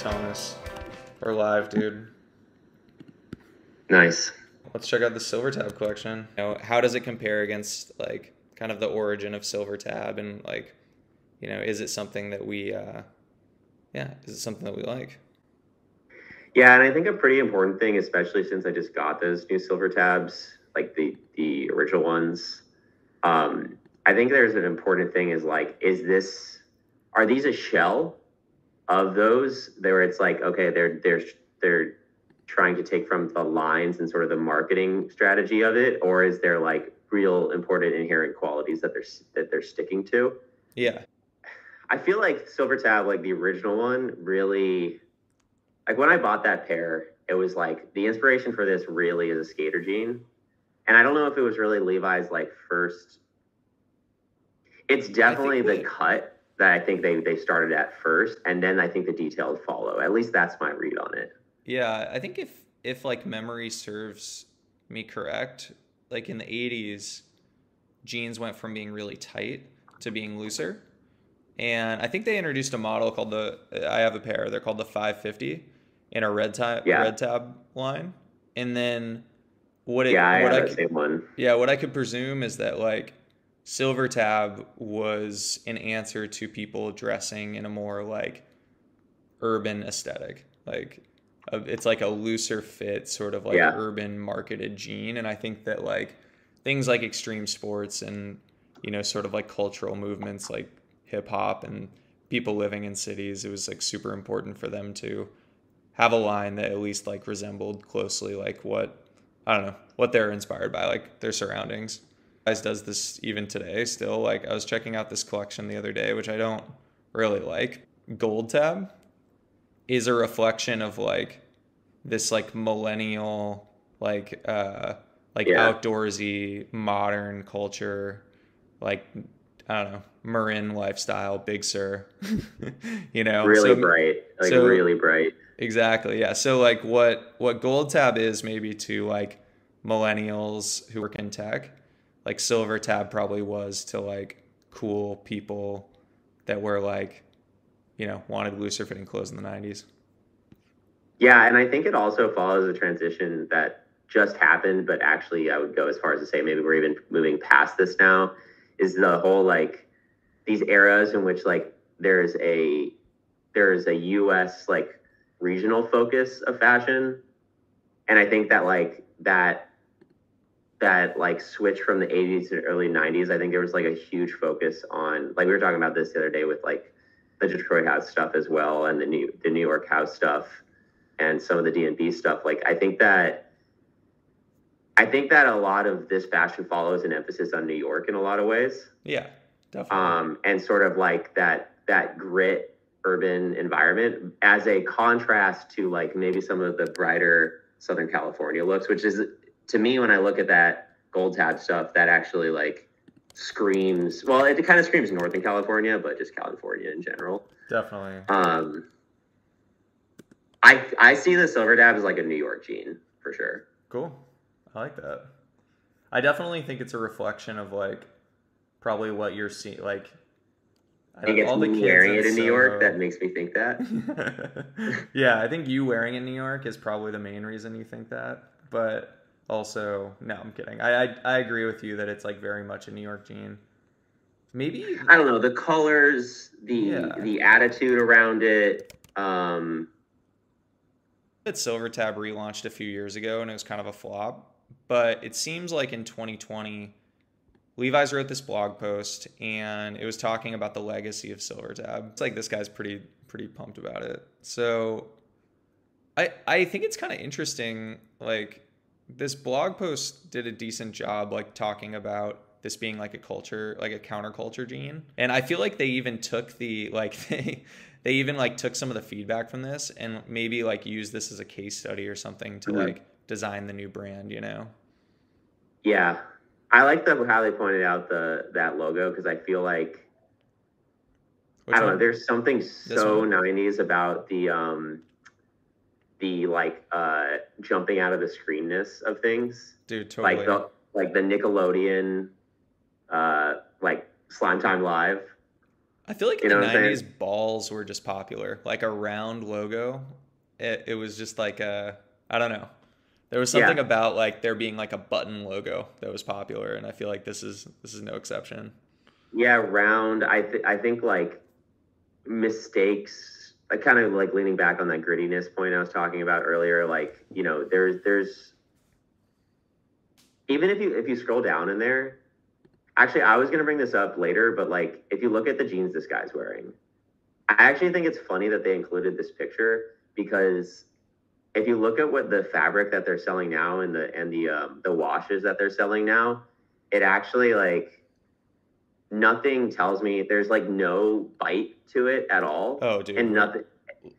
telling us we're live, dude. Nice. Let's check out the SilverTab collection. How does it compare against like kind of the origin of SilverTab, and like, is it something that we is it something that we like? Yeah, and I think a pretty important thing, especially since I just got those new SilverTabs, like the original ones. I think there's an important thing is like, are these a shell of those? Where it's like, okay, they're trying to take from the lines and sort of the marketing strategy of it, or is there like real important inherent qualities that they're sticking to? Yeah. I feel like SilverTab, like the original one, really, like when I bought that pair, it was like the inspiration for this really is a skater gene. And I don't know if it was really Levi's like first. It's definitely the cut that I think they started at first, and then I think the details follow. At least that's my read on it. Yeah, I think if like memory serves me correct, like in the 80s, jeans went from being really tight to being looser. And I think they introduced a model called I have a pair, they're called the 550 in a red tab line. And then what I could presume is that like SilverTab was an answer to people dressing in a more like urban aesthetic. Like it's like a looser fit sort of like urban marketed jean. And I think that like things like extreme sports and, sort of like cultural movements like hip hop and people living in cities, it was like super important for them to have a line that at least like resembled closely like what they're inspired by, like their surroundings. Guys does this even today still. Like I was checking out this collection the other day, which I don't really like. Gold Tab is a reflection of like this like millennial outdoorsy modern culture, like I don't know, Marin lifestyle, Big Sur. Really bright, really bright. Exactly, yeah. So like what Gold Tab is maybe to like millennials who work in tech, like SilverTab probably was to like cool people that were like, wanted looser fitting clothes in the 90s. Yeah, and I think it also follows a transition that just happened, but actually I would go as far as to say maybe we're even moving past this now, is the whole like these eras in which like there's a US like regional focus of fashion. And I think that like that like switch from the 80s to the early 90s, I think there was like a huge focus on, like we were talking about this the other day with like the Detroit house stuff as well, and the New York house stuff and some of the D&B stuff. Like I think that a lot of this fashion follows an emphasis on New York in a lot of ways. Yeah, definitely. And sort of like that grit urban environment as a contrast to like maybe some of the brighter Southern California looks, which is, to me, when I look at that Gold Tab stuff, that actually like screams, well, it kind of screams Northern California, but just California in general. Definitely. I see the SilverTab as like a New York jean for sure. Cool. I like that. I definitely think it's a reflection of like probably what you're seeing. Like, I think it's me wearing it in New York that makes me think that. Yeah, I think you wearing it in New York is probably the main reason you think that. But also, no, I'm kidding. I agree with you that it's like very much a New York jean. Maybe, I don't know, the colors, the attitude around it. That SilverTab relaunched a few years ago and it was kind of a flop. But it seems like in 2020, Levi's wrote this blog post and it was talking about the legacy of SilverTab. It's like this guy's pretty pumped about it. So I think it's kind of interesting. Like this blog post did a decent job like talking about this being like a culture, like a counterculture gene. And I feel like they even took they even like took some of the feedback from this and maybe like used this as a case study or something to like design the new brand, Yeah. I like how they pointed out that logo, because I feel like I don't know, there's something so 90s about the like jumping out of the screenness of things. Dude, totally. Like the Nickelodeon like Slime Time Live. I feel like in You the know what I'm 90s, saying? balls were just popular. Like a round logo. It was just like I don't know. There was something Yeah, about like there being like a button logo that was popular, and I feel like this is no exception. yeah, round. I think like mistakes. I kind of like leaning back on that grittiness point I was talking about earlier. Like, you know, there's even if you scroll down in there. Actually, I was gonna bring this up later, but like if you look at the jeans this guy's wearing, I actually think it's funny that they included this picture because if you look at what the fabric that they're selling now and the washes that they're selling now, it actually like nothing tells me there's like no bite to it at all, Oh, dude, and nothing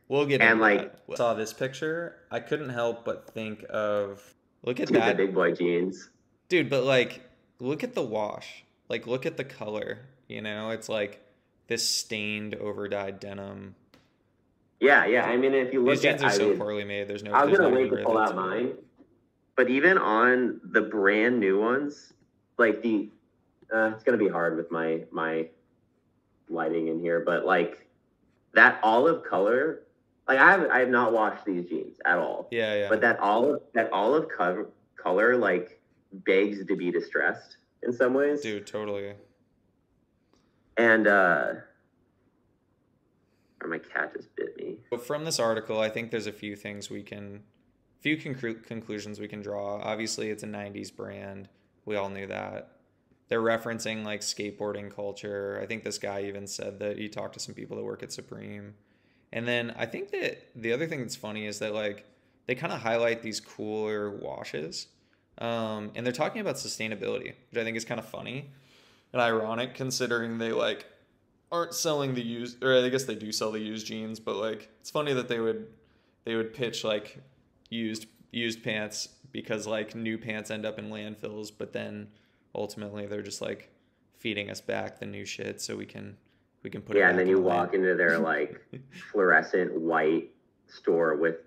we'll get and into like that. Saw this picture, I couldn't help but think of look at dude, the big that, boy jeans. dude. But like, look at the wash. Like, look at the color. You know, it's like this stained, overdyed denim. Yeah, yeah. I mean, if you These look at, jeans are I so mean, poorly made. There's no, I was there's gonna not wait even to pull rivets, out but mine, but even on the brand new ones, like it's gonna be hard with my lighting in here, but like that olive color, like I have not washed these jeans at all, yeah, yeah, but that olive color like begs to be distressed in some ways, dude, totally. and or my cat just bit me. But from this article, I think there's a few things few conclusions we can draw. Obviously, it's a 90s brand. We all knew that. They're referencing like skateboarding culture. I think this guy even said that he talked to some people that work at Supreme. And then I think that the other thing that's funny is that like they kind of highlight these cooler washes. And they're talking about sustainability, which I think is kind of funny and ironic considering they like aren't selling the used, or I guess they do sell the used jeans, but like it's funny that they would pitch like used pants because like new pants end up in landfills, but then ultimately they're just like feeding us back the new shit so we can put it Yeah, and then back in you the land. walk into their like fluorescent white store with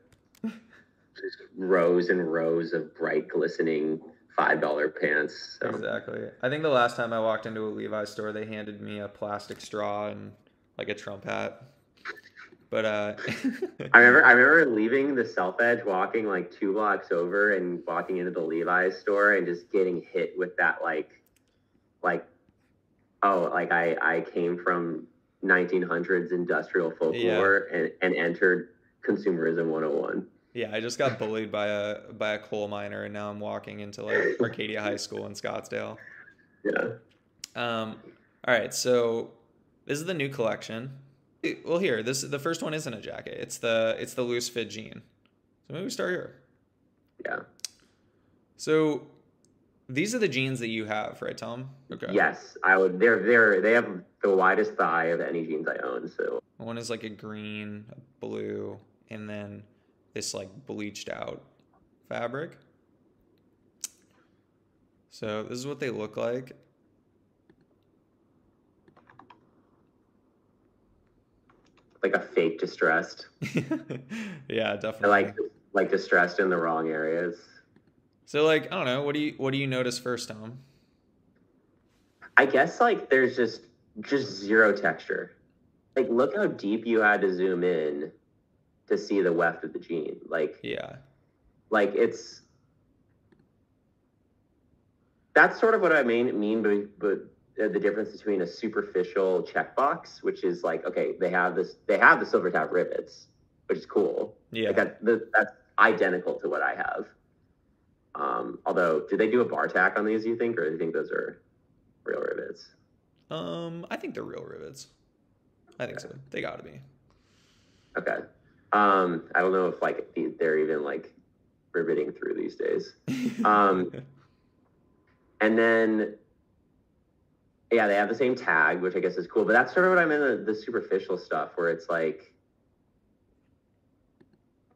just rows and rows of bright glistening $5 pants. So Exactly. I think the last time I walked into a Levi store, they handed me a plastic straw and like a Trump hat. But I remember leaving the Self Edge, walking like 2 blocks over, and walking into the Levi's store and just getting hit with that like oh, like I came from 1900s industrial yeah, folklore and entered consumerism 101. yeah, I just got bullied by a coal miner, and now I'm walking into like Arcadia High School in Scottsdale. Yeah. Um, all right, so this is the new collection. Well, here, this the first one isn't a jacket. It's the loose fit jean. So maybe we start here. Yeah. So these are the jeans that you have, right, Tom? Okay. Yes, I would. They have the widest thigh of any jeans I own. So One is like a green, a blue, and then this like bleached out fabric. So this is what they look like. like a fake distressed, Yeah, or definitely. like distressed in the wrong areas. So like, I don't know, what do you notice first, Tom? I guess like there's just zero texture. Like look how deep you had to zoom in to see the weft of the jean. Yeah. Like it's that's sort of what I mean, but the difference between a superficial checkbox, which is like, okay, they have the SilverTab rivets, which is cool. Like Yeah. that's identical to what I have. Although, do they do a bar tack on these? Do you think, or do you think those are real rivets? I think they're real rivets. I think so. They gotta be. Okay. I don't know if like they're even like riveting through these days. And then yeah, they have the same tag, which I guess is cool. But that's sort of what I'm in the superficial stuff, where it's like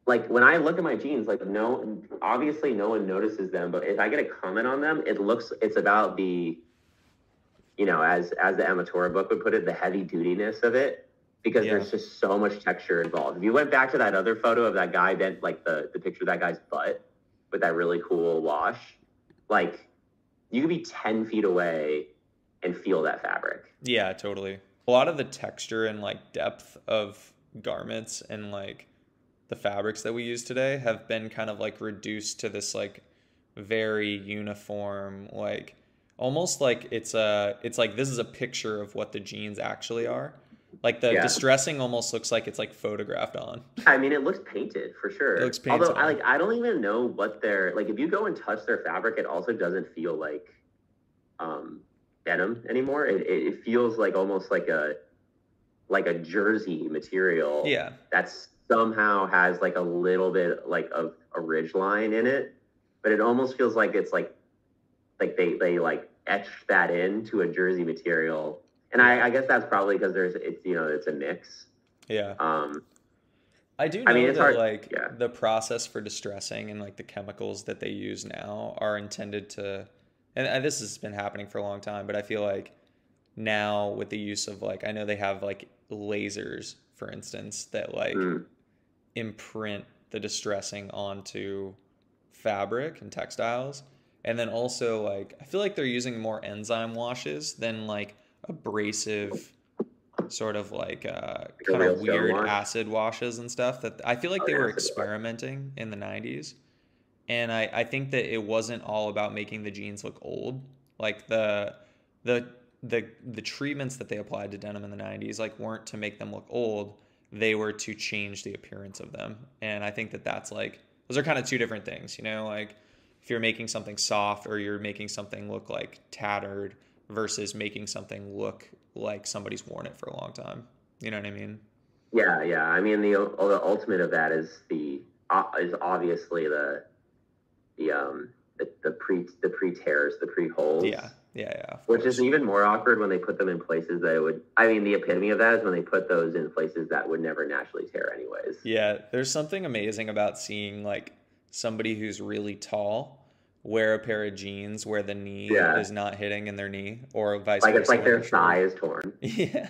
when I look at my jeans, like obviously no one notices them, but if I get a comment on them, it's about the, as the Amatora book would put it, the heavy dutiness of it, because Yeah. there's just so much texture involved. If you went back to that other photo of that guy, then like the picture of that guy's butt with that really cool wash, like you could be 10 feet away and feel that fabric. Yeah, totally. a lot of the texture and like depth of garments and like the fabrics that we use today have been kind of like reduced to this like very uniform, like almost like it's like this is a picture of what the jeans actually are. Like the Yeah. distressing almost looks like it's like photographed on. I mean, it looks painted for sure. It looks painted Although on. I don't even know what they're like. If you go and touch their fabric, it also doesn't feel like denim anymore. It feels like almost like a jersey material. Yeah. That's somehow has like a little bit like of a ridge line in it, but it almost feels like it's like they like etched that into a jersey material. And I guess that's probably because it's a mix. Yeah. I do know I mean, it's that hard. like Yeah. the process for distressing and like the chemicals that they use now are intended to, and this has been happening for a long time, but I feel like now with the use of like, I know they have like lasers, for instance, that like imprint the distressing onto fabric and textiles. And then also like, I feel like they're using more enzyme washes than like abrasive sort of like kind real of stone weird wash? acid washes and stuff that I feel like they were Acid wash. experimenting in the 90s. And I think that it wasn't all about making the jeans look old. Like the treatments that they applied to denim in the 90s like weren't to make them look old. They were to change the appearance of them. And I think that that's like, those are kind of two different things, you know, like if you're making something soft or you're making something look like tattered versus making something look like somebody's worn it for a long time. You know what I mean? Yeah, yeah. I mean, the ultimate of that is obviously the pre tears, the pre holes. Yeah. Which is even more awkward when they put them in places that would. I mean, the epitome of that is when they put those in places that would never naturally tear, anyways. Yeah, there's something amazing about seeing like somebody who's really tall wear a pair of jeans where the knee is not hitting in their knee, or vice versa. Like it's like their thigh is torn. Yeah.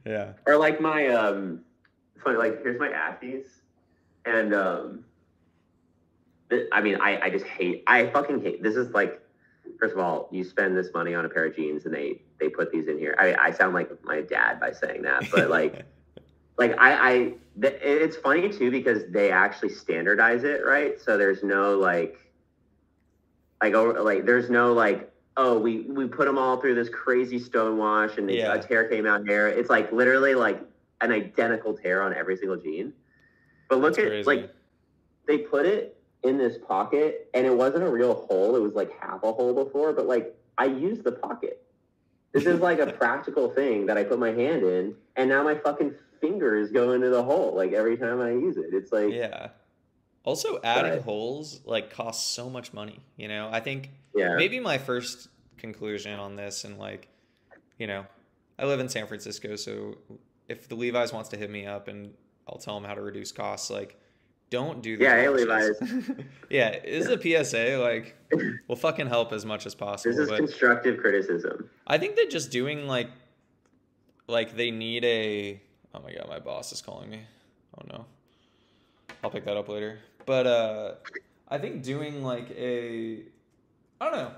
Yeah. Or like my it's funny, like here's my Acties, and I mean I fucking hate this. Is like, first of all, you spend this money on a pair of jeans and they put these in here. I sound like my dad by saying that, but like it's funny too because they actually standardize it, right? So there's no there's no like, oh, we put them all through this crazy stone wash and a tear came out here. It's like literally like an identical tear on every single jean. But look at like they put it in this pocket and it wasn't a real hole. It was like half a hole before, but like I used the pocket. This is like a practical thing that I put my hand in and now my fucking fingers go into the hole like every time I use it. It's like, yeah. Also, adding holes like costs so much money. You know, I think maybe my first conclusion on this, and like, you know, I live in San Francisco, so if the Levi's wants to hit me up and I'll tell them how to reduce costs, like, don't do these. Hey, Levi's. Yeah, this is a PSA. Like, we'll fucking help as much as possible. This is constructive criticism. I think that just doing like they need a. Oh my god, my boss is calling me. Oh no. I'll pick that up later. But I think doing like I don't know,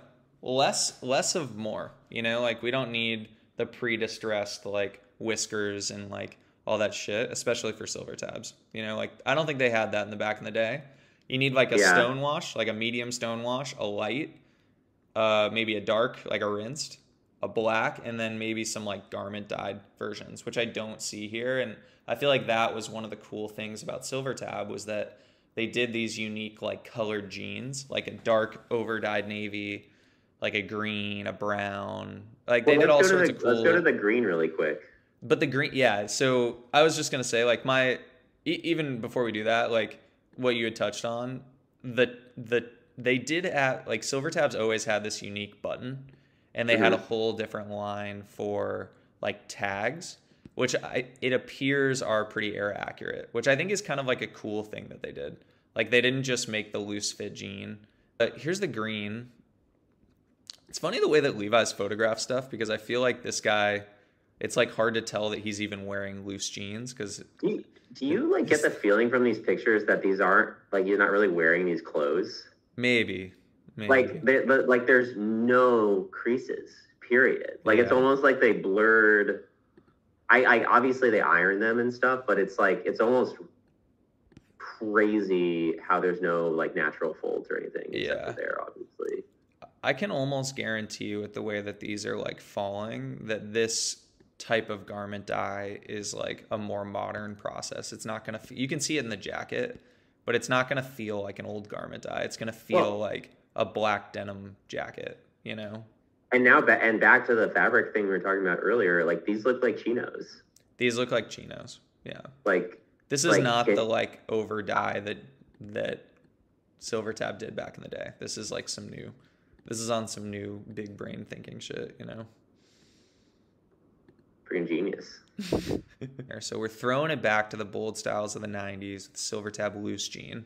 less of more, you know, like we don't need the pre-distressed like whiskers and like all that shit, especially for SilverTabs. You know, like I don't think they had that in the back in the day. You need like a stone wash, like a medium stone wash, a light, maybe a dark, like a rinsed, a black, and then maybe some like garment dyed versions, which I don't see here. And I feel like that was one of the cool things about SilverTab was that they did these unique like colored jeans, like a dark over dyed navy, like a green, a brown, like they did all sorts of cool. Let's go to the green really quick. But the green, yeah. So I was just gonna say, like even before we do that, like what you had touched on, they did at like SilverTabs always had this unique button, and they had a whole different line for like tags, which it appears are pretty era accurate, which I think is kind of like a cool thing that they did. Like they didn't just make the loose fit jean. But here's the green. It's funny the way that Levi's photograph stuff, because I feel like this guy, it's like hard to tell that he's even wearing loose jeans. Because do you like get the feeling from these pictures that these aren't like you're not really wearing these clothes? Maybe. Like there's no creases. Period. Like it's almost like they blurred I obviously they iron them and stuff, but it's like it's almost crazy how there's no like natural folds or anything except for there, obviously. I can almost guarantee you with the way that these are like falling that this type of garment dye is like a more modern process. It's not gonna you can see it in the jacket, but it's not gonna feel like an old garment dye. It's gonna feel like a black denim jacket, you know. And now back to the fabric thing we were talking about earlier. Like these look like chinos. These look like chinos. Yeah. Like this is not the like over dye that SilverTab did back in the day. This is like some new. This is on some new big brain thinking shit, you know. Freaking genius. So we're throwing it back to the bold styles of the 90s with SilverTab loose jean.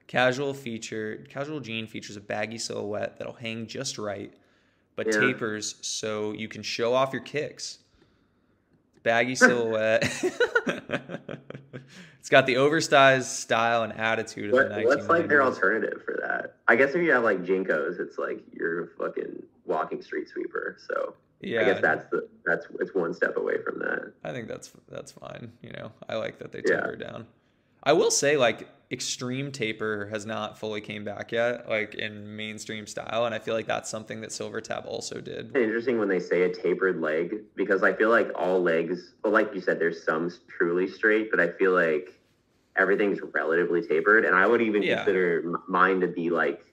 Casual jean features a baggy silhouette that'll hang just right, but tapers so you can show off your kicks. Baggy silhouette. It's got the oversized style and attitude of the 1990s. What's like their alternative for that? I guess if you have like Jinkos, it's like you're a fucking walking street sweeper. So yeah, I guess it's one step away from that. I think that's fine. You know, I like that they taper down. I will say like extreme taper has not fully came back yet, like in mainstream style, and I feel like that's something that SilverTab also did. It's interesting when they say a tapered leg, because I feel like all legs, well, like you said, there's some truly straight, but I feel like everything's relatively tapered, and I would even consider mine to be like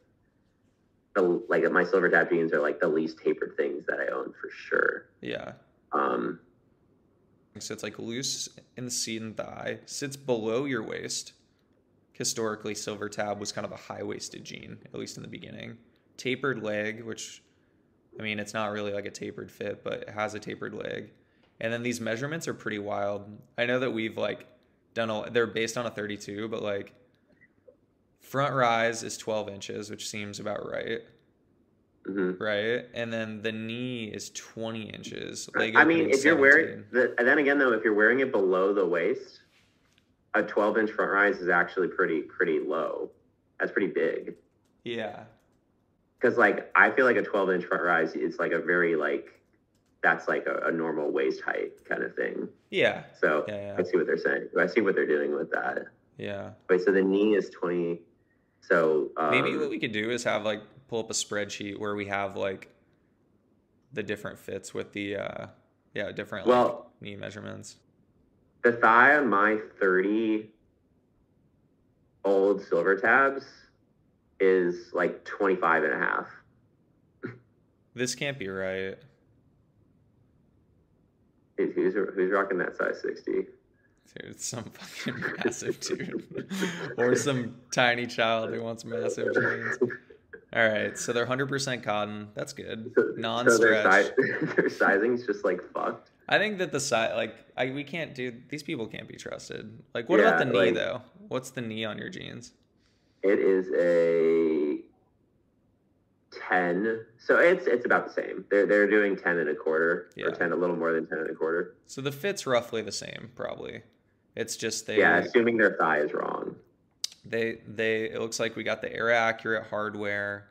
my SilverTab jeans are like the least tapered things that I own for sure. Yeah. So it's like loose in the seat and thigh, sits below your waist. Historically, SilverTab was kind of a high-waisted jean, at least in the beginning. Tapered leg, which, I mean, it's not really like a tapered fit, but it has a tapered leg. And then these measurements are pretty wild. I know that we've like they're based on a 32, but like front rise is 12 inches, which seems about right. Mm-hmm. Right, and then the knee is 20 inches. I mean, if you're wearing, and then again though, if you're wearing it below the waist, a 12-inch front rise is actually pretty low. That's pretty big. Yeah. Because like I feel like a 12-inch front rise is like a very like that's like a normal waist height kind of thing. Yeah. So I see what they're saying. I see what they're doing with that. Yeah. Wait, so the knee is 20. So maybe what we could do is have like pull up a spreadsheet where we have like the different fits with the different like knee measurements. The thigh on my 30 old SilverTabs is like 25 and a half. This can't be right. Who's rocking that size 60? Dude, it's some fucking massive dude. Or some tiny child who wants massive jeans. All right, so they're 100% cotton. That's good. Non-stretch. So their sizing's just like fucked. I think that the size, like, we can't do. These people can't be trusted. Like, what about the knee though? What's the knee on your jeans? It is a 10. So it's about the same. They're doing 10 and a quarter or 10, a little more than 10 and a quarter. So the fit's roughly the same, probably. It's just assuming their thigh is wrong. It looks like we got the era accurate hardware.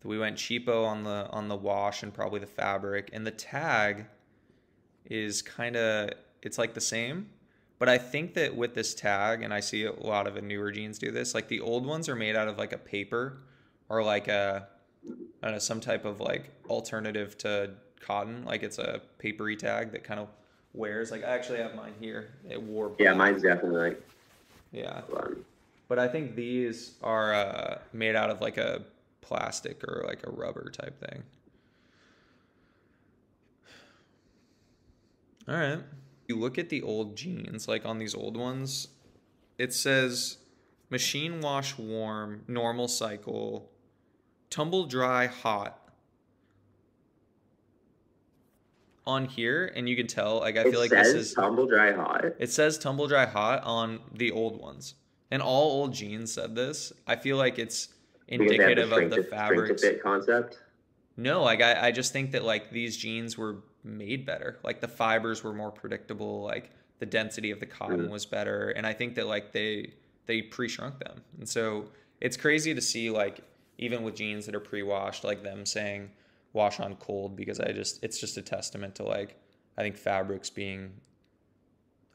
We went cheapo on the wash and probably the fabric, and the tag is it's like the same, but I think that with this tag, and I see a lot of newer jeans do this, like the old ones are made out of like a paper or like I don't know, some type of like alternative to cotton, like it's a papery tag that kind of wears. Like I actually have mine here. It wore black. Yeah, mine's definitely but I think these are made out of like a plastic or like a rubber type thing. All right. You look at the old jeans, like on these old ones, it says machine wash warm, normal cycle, tumble dry hot on here, and you can tell, like, I feel like this is tumble dry hot. It says tumble dry hot on the old ones, and all old jeans said this. I feel like it's indicative of the fabrics concept. No, like I just think that like these jeans were made better. Like the fibers were more predictable. Like the density of the cotton was better, and I think that like they pre-shrunk them, and so it's crazy to see like even with jeans that are pre-washed, like them saying wash on cold, because it's just a testament to like I think fabrics being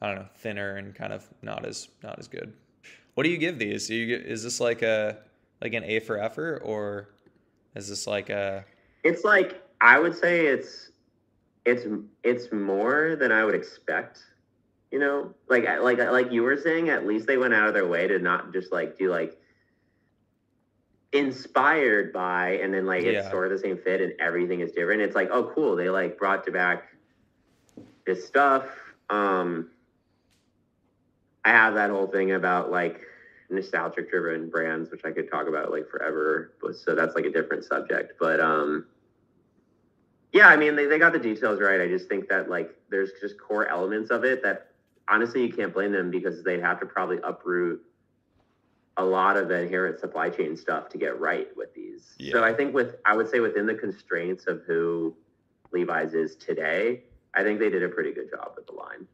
I don't know, thinner and kind of not as good. What do you give these? Is this like a like an A for effort, or is this like a? It's like I would say it's it's more than I would expect. You know, like you were saying, at least they went out of their way to not just like do like inspired by, and then like it's Yeah, sort of the same fit and everything is different. It's like, oh cool, they like brought back this stuff. I have that whole thing about like nostalgic driven brands, which I could talk about like forever, but so that's like a different subject. But yeah, I mean they got the details right. I just think that like there's just core elements of it that honestly you can't blame them, because they'd have to probably uproot a lot of the inherent supply chain stuff to get right with these. yeah. So I think I would say within the constraints of who Levi's is today, I think they did a pretty good job with the line.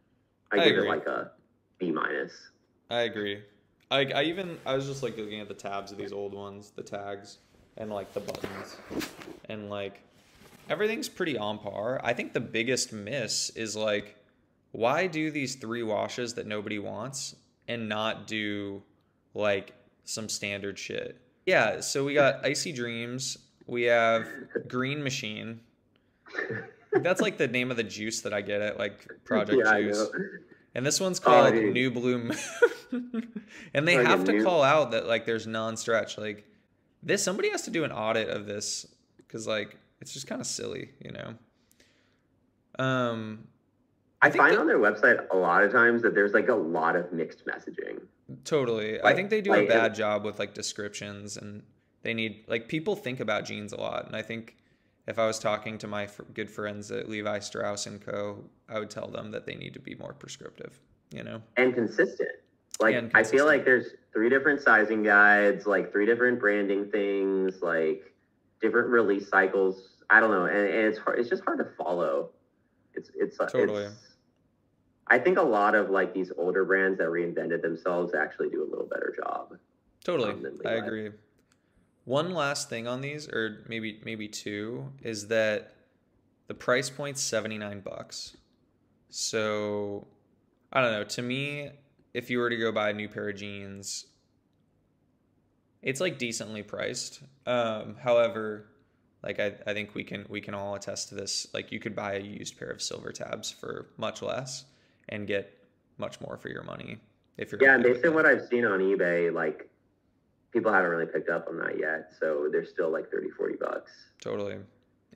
I give agree. it like a B minus. I agree. I was just like looking at the tabs of these old ones, the tags, and like the buttons, and like everything's pretty on par. I think the biggest miss is like, why do these 3 washes that nobody wants and not do like some standard shit? Yeah, so we got Icy Dreams, we have Green Machine. That's like the name of the juice that I get at like Project Yeah, Juice. I know. And this one's called dude. New Bloom. And they Like have a to new- call out that like there's non-stretch. Like this, somebody has to do an audit of this, because like it's just kind of silly, you know. I find on their website a lot of times that there's like a lot of mixed messaging. Totally. I Like- think they do like, a bad job with like descriptions, and they need like people think about jeans a lot. And I think if I was talking to my good friends at Levi Strauss and Co., I would tell them that they need to be more prescriptive, you know? And consistent. Like And I feel consistent. like there's 3 different sizing guides, like 3 different branding things, like different release cycles. I don't know, and it's hard. It's just hard to follow. It's Totally. I think a lot of like these older brands that reinvented themselves actually do a little better job. Totally. than I Levi. agree. One last thing on these, or maybe 2, is that the price point's $79. So I don't know. To me, if you were to go buy a new pair of jeans, it's like decently priced. However, like I think we can all attest to this. Like you could buy a used pair of SilverTabs for much less and get much more for your money if you're Yeah, okay and with based on it. what I've seen on eBay, like people haven't really picked up on that yet, so they're still like 30-40 bucks. Totally.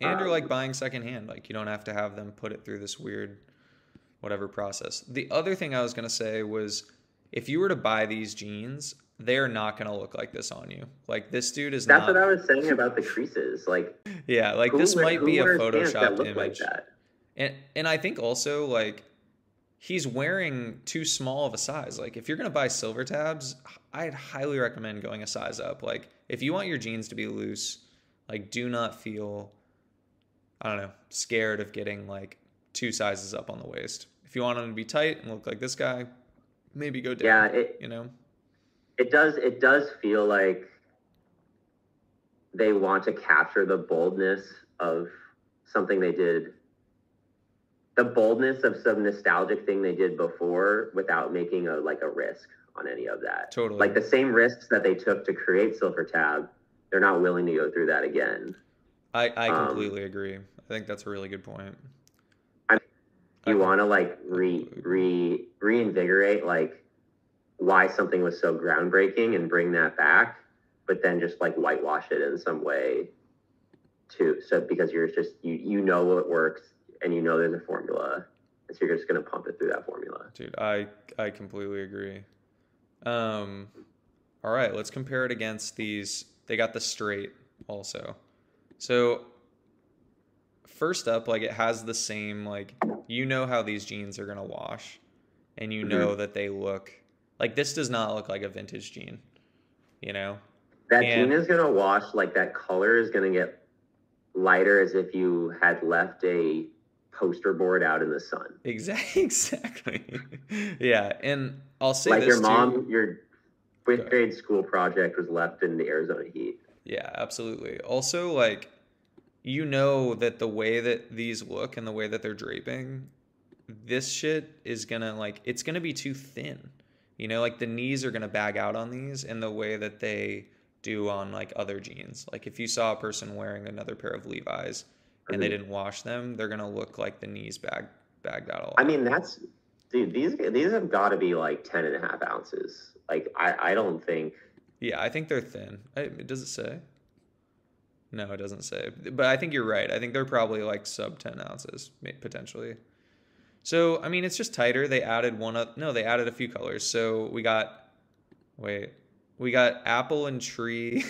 And you're like buying secondhand. Like you don't have to have them put it through this weird whatever process. The other thing I was going to say was, if you were to buy these jeans, they're not going to look like this on you. Like this dude is That's not. what I was saying about the creases. Like Yeah, like this might be a wears pants that photoshopped look image. like that? And I think also like he's wearing too small of a size. Like if you're going to buy SilverTabs, I'd highly recommend going a size up. Like if you want your jeans to be loose, like do not feel, I don't know, scared of getting like 2 sizes up on the waist. If you want them to be tight and look like this guy, maybe go down. Yeah, you know? it does feel like they want to capture the boldness of something they did, the boldness of some nostalgic thing they did before, without making a risk on any of that. Totally. Like the same risks that they took to create SilverTab, they're not willing to go through that again. I completely agree. I think that's a really good point. You want to like reinvigorate like why something was so groundbreaking and bring that back, but then just like whitewash it in some way too. So because you're just you know what works, and you know there's a formula, and so you're just gonna pump it through that formula. Dude, I completely agree. All right, let's compare it against these. They got the straight also. So first up, like it has the same, like, you know how these jeans are gonna wash, and you know that they look like, this does not look like a vintage jean, you know? That jean is gonna wash, like that color is gonna get lighter as if you had left a poster board out in the sun. Exactly. Yeah, and I'll say like this your mom, too. your 5th grade school project was left in the Arizona heat. Yeah, absolutely. Also, like, you know that the way that these look and the way that they're draping, this shit is gonna like, it's gonna be too thin. You know, like the knees are gonna bag out on these in the way that they do on like other jeans. Like if you saw a person wearing another pair of Levi's and they didn't wash them, they're gonna look like the knees bagged out a lot. I mean, dude, these have got to be like 10.5 ounces. Like I don't think. Yeah, I think they're thin. Does it say? No, it doesn't say. But I think you're right. I think they're probably like sub 10 ounces, potentially. So, I mean, it's just tighter. They added no, they added a few colors. So we got apple and tree.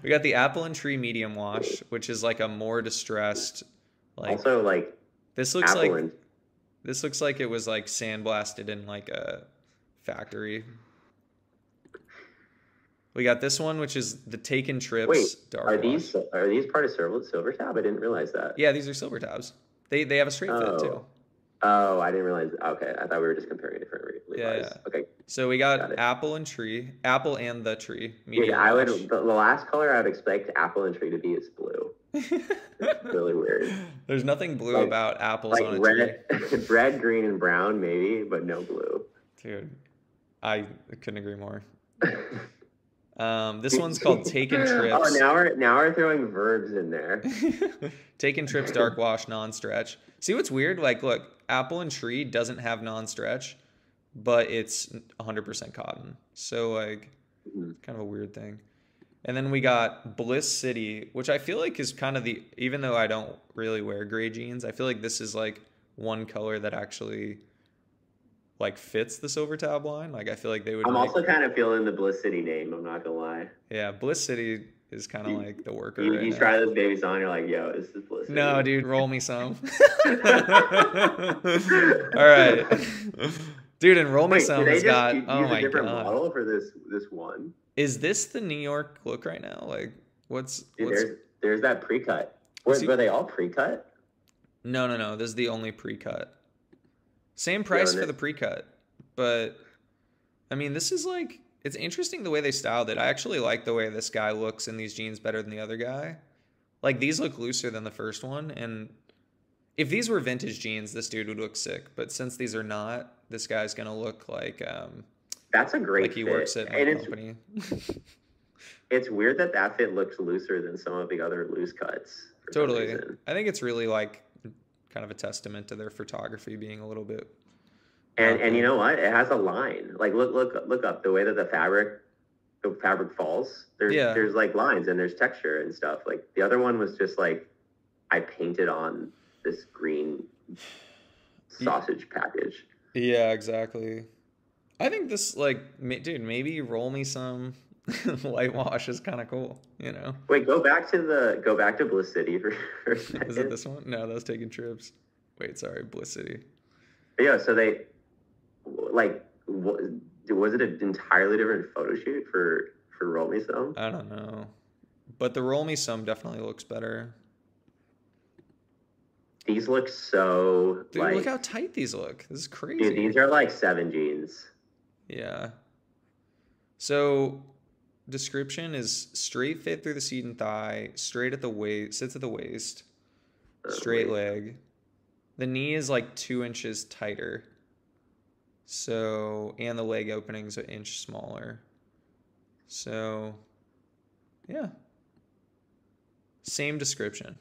We got the apple and tree medium wash, which is like a more distressed, like, also like this looks like it was like sandblasted in like a factory. We got this one, which is the Taken Trips. Wait, dark are wash. these part of SilverTab? I didn't realize that. Yeah, these are SilverTabs. They have a straight fit too. Oh, I didn't realize. Okay, I thought we were just comparing different Levi's. Yeah. Okay. So we got apple and the tree. Yeah, I would. The last color I would expect apple and tree to be is blue. It's really weird. There's nothing blue about apples on a red, tree. red, green, and brown maybe, but no blue. Dude, I couldn't agree more. This one's called Taken Trips. Oh, now we're throwing verbs in there. Taken Trips dark wash non-stretch. See what's weird? Like, look, apple and tree doesn't have non-stretch, but it's 100% cotton. So like, kind of a weird thing. And then we got Bliss City, which I feel like is kind of even though I don't really wear gray jeans, I feel like this is like one color that actually like fits the SilverTab line. Like I feel like they would. I'm also kind of feeling the Bliss City name. I'm not gonna lie. Yeah, Bliss City is kind of like the worker. You try those babies on, you're like, yo, this is Bliss City. No, dude, roll me some. All right, dude, and roll me some has got. Oh my god, model for this one. Is this the New York look right now? Like, Dude, there's that pre-cut. Were they all pre-cut? No. This is the only pre-cut. Same price for the pre-cut, but I mean, this is like, it's interesting the way they styled it. I actually like the way this guy looks in these jeans better than the other guy. Like these look looser than the first one, and if these were vintage jeans, this dude would look sick. But since these are not, this guy's gonna look like that's a great like he fit. works at my company. It's weird that fit looks looser than some of the other loose cuts. Totally, I think it's really like kind of a testament to their photography being a little bit. And you know what? It has a line. Like look up the way that the fabric falls. There's like lines and there's texture and stuff. Like the other one was just like I painted on this green sausage package. Yeah, exactly. I think this, like, dude, maybe roll me some light wash is kind of cool, you know? Wait, go back to Bliss City for a second. Is it this one? No, that was Taking Trips. Wait, sorry, Bliss City. Yeah, so they, like, was it an entirely different photo shoot for Roll Me Some? I don't know. But the Roll Me Some definitely looks better. These look so, dude, like, look how tight these look. This is crazy. Dude, these are like 7 jeans. Yeah. So, description is straight fit through the seat and thigh, straight at the waist, sits at the waist, straight leg. The knee is like 2 inches tighter. So, and the leg opening's an inch smaller. So, yeah. Same description.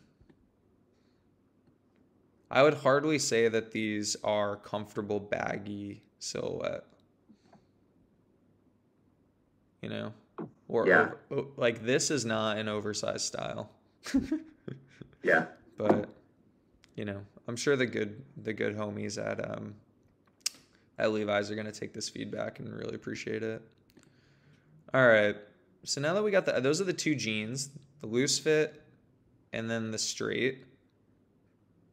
I would hardly say that these are comfortable, baggy silhouette. You know? Or yeah. Like this is not an oversized style. Yeah. But you know, I'm sure the good homies at Levi's are gonna take this feedback and really appreciate it. All right. So now that we got those are the 2 jeans, the loose fit and then the straight.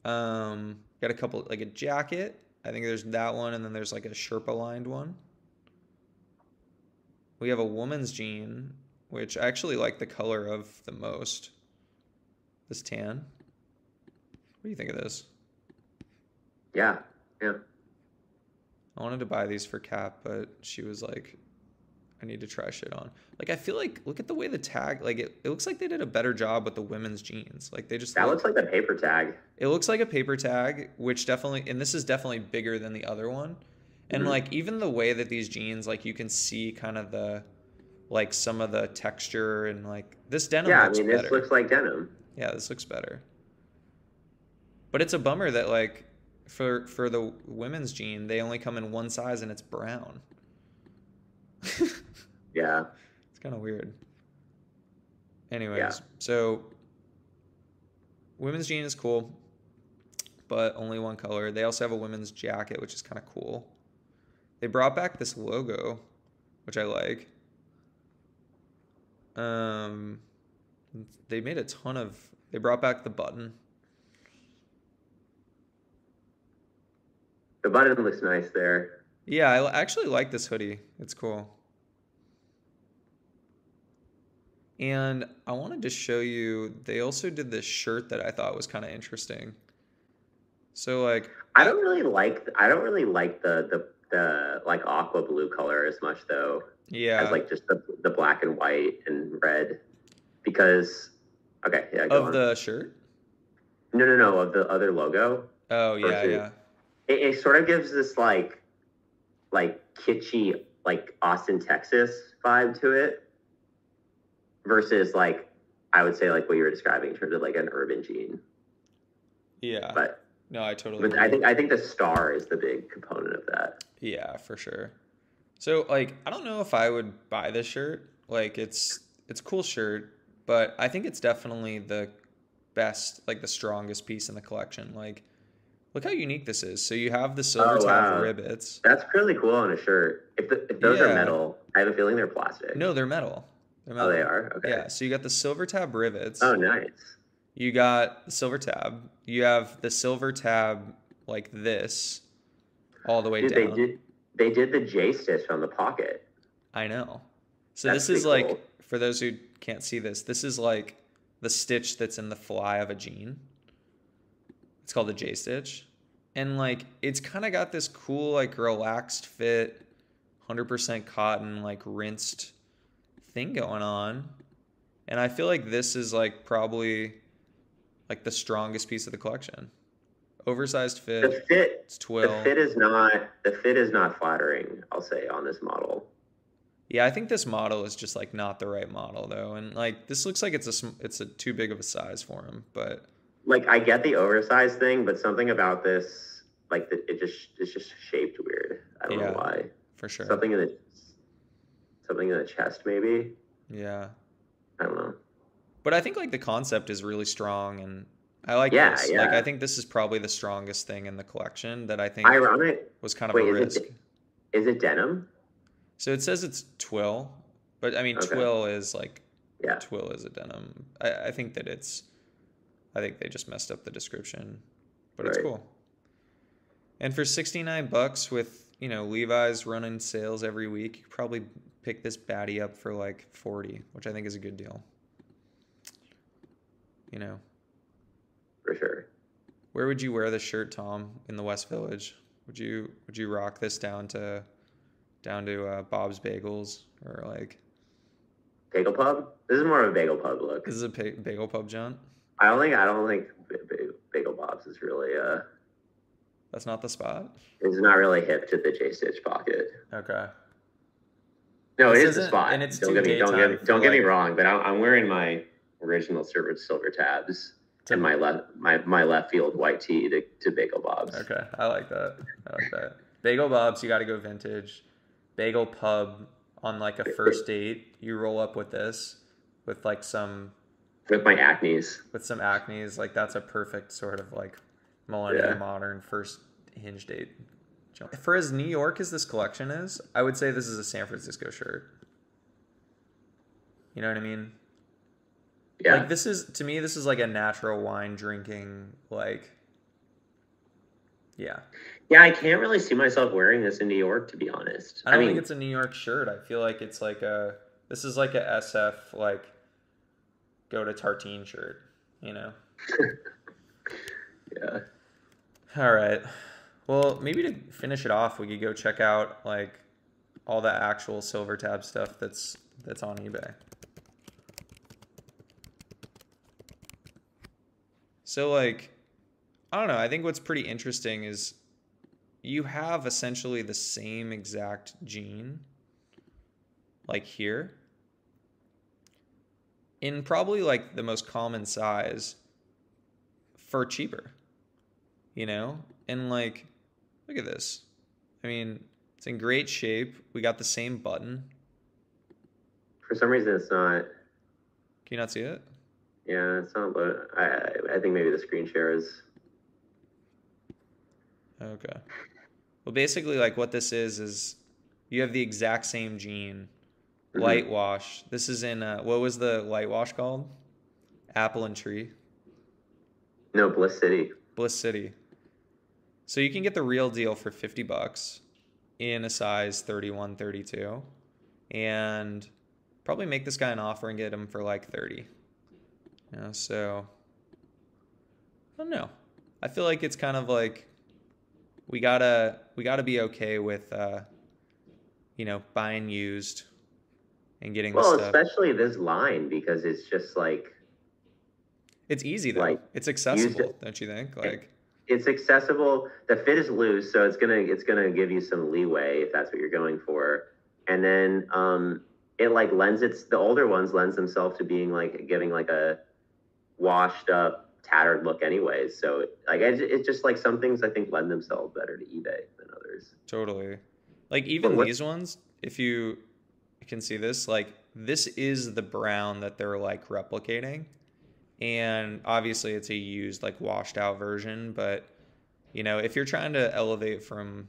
Got a couple, like a jacket. I think there's that one, and then there's like a Sherpa lined one. We have a woman's jean, which I actually like the color of the most. This tan. What do you think of this? Yeah. I wanted to buy these for Cap, but she was like, I need to try shit on. Like, I feel like, look at the way the tag, like, it looks like they did a better job with the women's jeans. Like, they just That looks like the paper tag. It looks like a paper tag, which definitely, and this is definitely bigger than the other one. And like, even the way that these jeans, like, you can see kind of the, like, some of the texture, and like, this denim looks better. This looks like denim. Yeah, this looks better. But it's a bummer that, like, for the women's jean, they only come in one size and it's brown. Yeah. It's kind of weird. Anyways, so women's jean is cool, but only one color. They also have a women's jacket, which is kind of cool. They brought back this logo, which I like. They made a ton of... They brought back the button. The button looks nice there. Yeah, I actually like this hoodie. It's cool. And I wanted to show you, they also did this shirt that I thought was kind of interesting. So like, I don't really like the like aqua blue color as much though. Yeah. As like just the black and white and red, because okay, yeah. Go on. The shirt? No, of the other logo. Oh yeah, yeah. It sort of gives this like kitschy, like Austin, Texas vibe to it, versus like I would say like what you were describing in terms of like an urban jean. Yeah. But no, I totally agree. I think the star is the big component of that. Yeah, for sure. So like, I don't know if I would buy this shirt. Like, it's a cool shirt, but I think it's definitely the best, like the strongest piece in the collection. Like, look how unique this is. So you have the SilverTab rivets. That's really cool on a shirt. If those are metal, I have a feeling they're plastic. No, they're metal. Oh, they are? Okay. Yeah, so you got the SilverTab rivets. Oh, nice. You got the SilverTab. You have the SilverTab like this all the way down. They did the J stitch on the pocket. I know. So this is like, cool. For those who can't see this is like the stitch that's in the fly of a jean. It's called the J stitch. And like, it's kind of got this cool, like relaxed fit, 100% cotton, like rinsed thing going on. And I feel like this is like probably like the strongest piece of the collection. Oversized fit. The fit. It's twill. The fit is not flattering, I'll say, on this model. Yeah, I think this model is just like not the right model though, and like this looks like it's a too big of a size for him. But like, I get the oversized thing, but something about this, like it's just shaped weird. I don't know why. For sure. Something in the chest, maybe. Yeah. I don't know. But I think like the concept is really strong, and I like this. Yeah. Like, I think this is probably the strongest thing in the collection that I think was kind of a risk. Is it denim? So it says it's twill, but I mean, twill is like, twill is a denim. I think that I think they just messed up the description, but it's cool. And for $69 with, you know, Levi's running sales every week, you could probably pick this baddie up for like 40, which I think is a good deal. You know. For sure. Where would you wear this shirt, Tom, in the West Village? Would you rock this down to Bob's Bagels, or like Bagel Pub? This is more of a Bagel Pub look. This is a Bagel Pub, John. I don't think Bagel Bob's is really That's not the spot. It's not really hip to the J Stitch pocket. Okay. No, it is the spot. And it's don't get me wrong, but I'm wearing my original SilverTabs and my left field white tee to Bagel Bob's. Okay, I like that. Bagel Bob's, you got to go vintage. Bagel Pub, on like a first date, you roll up with this, with like with my acnes. With some acnes, like that's a perfect sort of like millennial modern first hinge date. For as New York as this collection is, I would say this is a San Francisco shirt. You know what I mean? Yeah. Like, this is like a natural wine drinking, like, yeah. Yeah, I can't really see myself wearing this in New York, to be honest. I don't think it's a New York shirt. I feel like it's like this is like a SF, like, go to Tartine shirt, you know? Yeah. All right. Well, maybe to finish it off, we could go check out, like, all the actual SilverTab stuff that's on eBay. So like, I don't know, I think what's pretty interesting is you have essentially the same exact gene like here in probably like the most common size for cheaper, you know? And like, look at this. I mean, it's in great shape. We got the same button. For some reason, it's not. Can you not see it? Yeah, it's not. But I think maybe the screen share is. Okay. Well, basically, like what this is you have the exact same gene, light wash. This is in what was the light wash called? Apple and Tree. No, Bliss City. Bliss City. So you can get the real deal for $50 in a size 31, 32, and probably make this guy an offer and get him for like 30. You know, so I don't know. I feel like it's kind of like we gotta be okay with you know, buying used and getting the stuff. Especially this line, because it's just like it's easy though. Like, it's accessible, don't you think? Like it's accessible. The fit is loose, so it's gonna give you some leeway if that's what you're going for. And then it like the older ones lends themselves to being like giving like a washed up, tattered look anyways. So like it's just like some things I think lend themselves better to eBay than others. Totally. Like even these ones, if you can see this, like this is the brown that they're like replicating. And obviously it's a used like washed out version, but you know, if you're trying to elevate from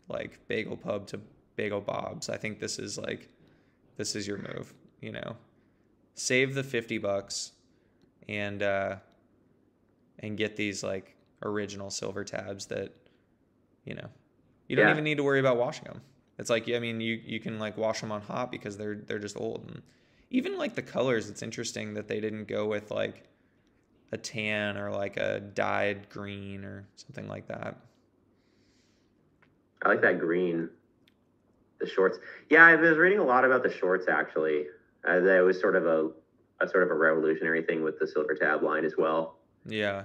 like Bagel Pub to Bagel Bob's, I think this is your move, you know. Save the $50 and get these like original SilverTabs that, you know, you don't even need to worry about washing them. It's like, I mean, you can like wash them on hot because they're just old. And even like the colors, it's interesting that they didn't go with like a tan or like a dyed green or something like that. I like that green. The shorts. Yeah, I was reading a lot about the shorts actually. That was sort of a revolutionary thing with the SilverTab line as well. Yeah.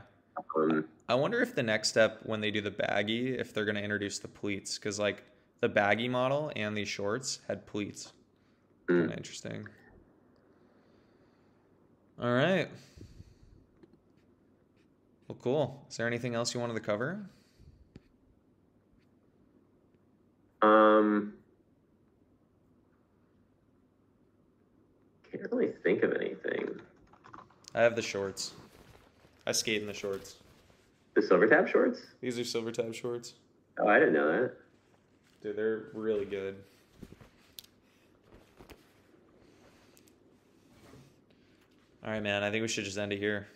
I wonder if the next step when they do the baggy, if they're going to introduce the pleats, because like the baggy model and these shorts had pleats. Kind of interesting. All right. Well, cool. Is there anything else you wanted to cover? Can't really think of anything. I have the shorts. I skate in the shorts. The SilverTab shorts? These are SilverTab shorts. Oh, I didn't know that. Dude, they're really good. All right, man. I think we should just end it here.